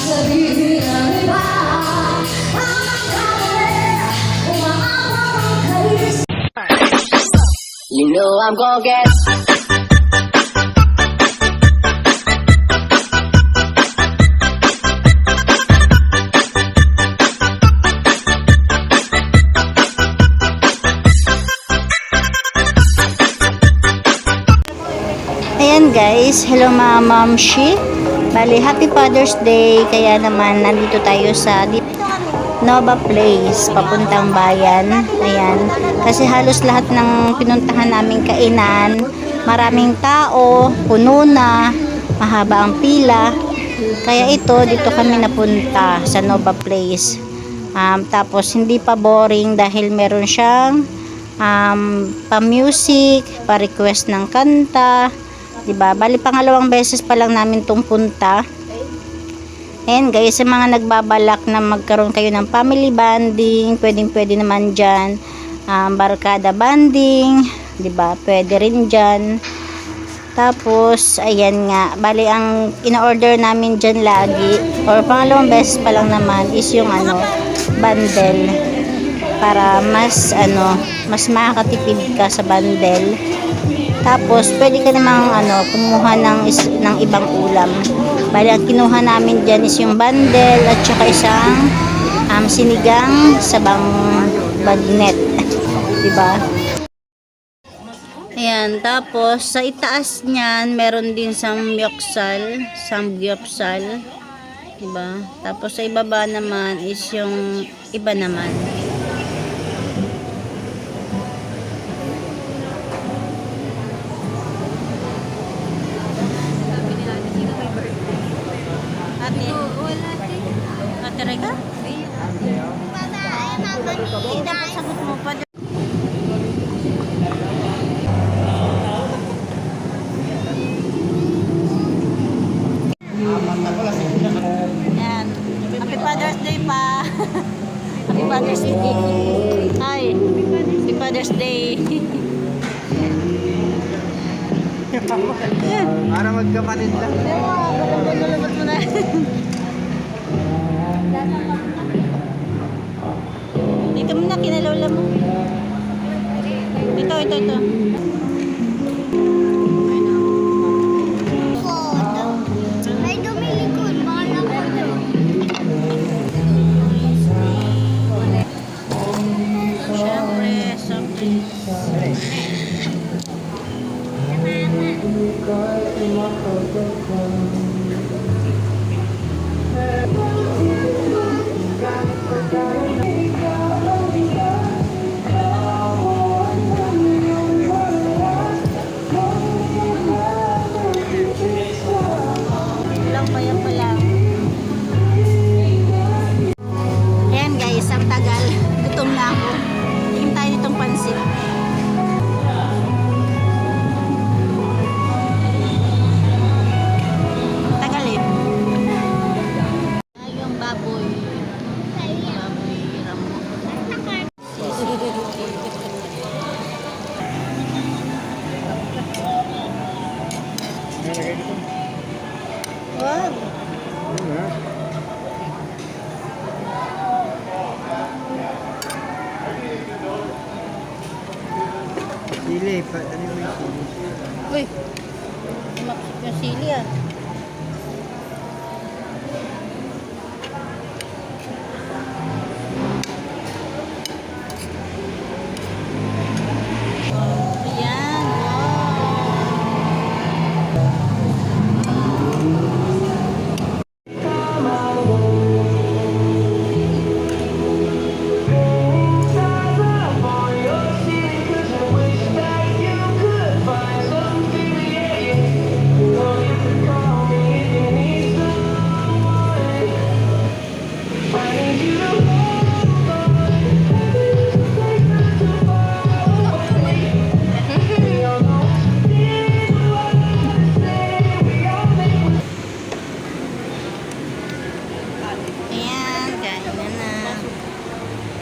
You know I'm gonna get. Ayan guys, hello mga mamshi. Bali, happy Father's Day. Kaya naman, nandito tayo sa Nova Place, papuntang bayan. Ayan, kasi halos lahat ng pinuntahan naming kainan, maraming tao, puno na, mahaba ang pila. Kaya dito kami napunta sa Nova Place. Tapos hindi pa boring dahil meron siyang pa-music, pa-request ng kanta. Diba? Bali, pangalawang beses pa lang namin itong punta. And guys, sa mga nagbabalak na magkaroon kayo ng family bonding, pwede naman dyan. Barkada bonding, diba? Pwede rin dyan. Tapos, ayan nga. Bali, ang in-order namin dyan lagi, or pangalawang beses pa lang naman, is yung bundle. Para mas makakatipid ka sa bundle. Tapos, pwede ka namang kumuha ng ibang ulam. Bali, ang kinuha namin dyan is yung bundle at saka isang sinigang sabang bagnet. Diba? Ayan, tapos sa itaas niyan, meron din samgyupsal. Diba? Tapos sa ibaba naman is yung iba naman. Talaga? Hindi dapat sagot mo pa. Yan. Happy Father's Day pa. Happy Father's Day. Hi. Happy Father's Day. Para magkapatid lang. Balabot mo na. Dito mo na, kinalawla mo. Ito. Ay, dumilikod. Baka lang. Siyempre, something. Ayan guys, ang tagal. Gutom na ako. Tingin tayo nitong pansit. Tagal eh. Ay, yung baboy. Baboy ramo. Wow. Sili, ano mo yung sili? Uy, tumaksik yung sili ah. Ayan,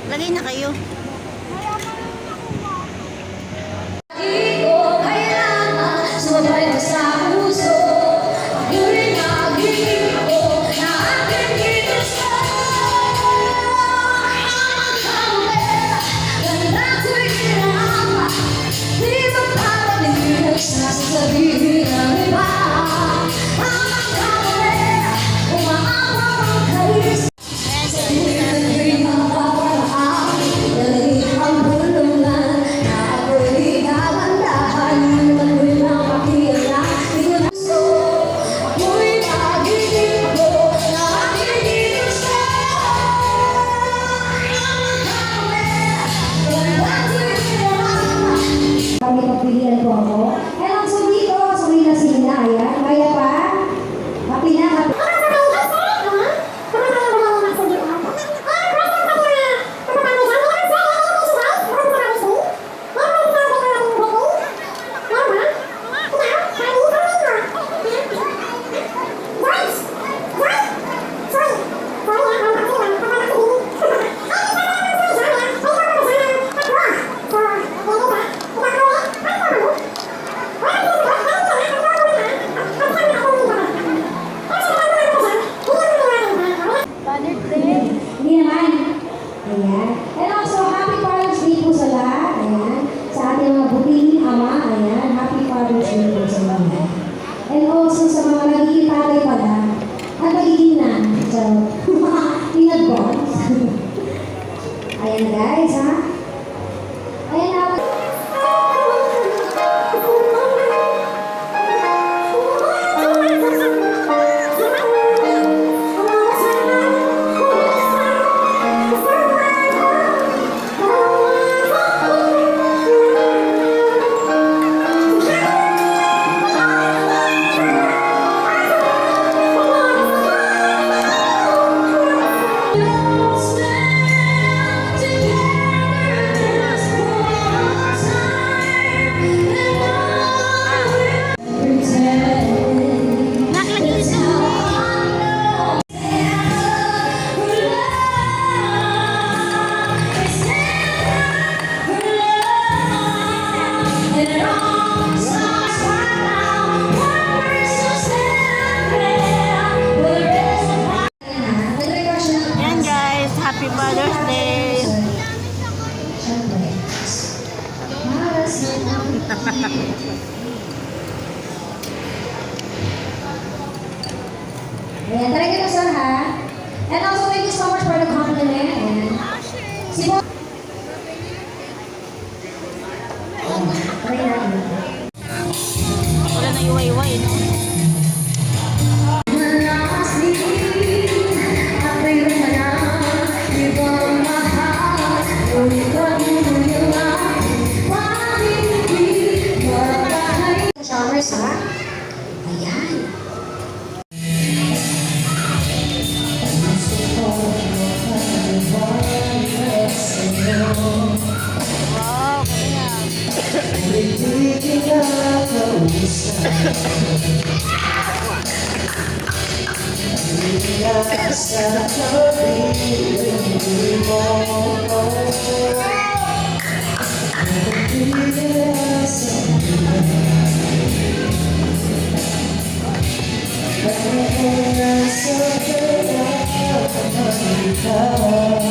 lagay na kayo. Sumabay ka sa puso, pag-ibig na ko na aking guys, ha? Ayan na. Yan guys, happy Father's Day. Ayan, try ko sir ha. And also thank you so much for the compliment. Ayan. Si Bo... Try natin. Wala na iway-iway, no? Showers ha? Ayan. Wow, kaya. Sa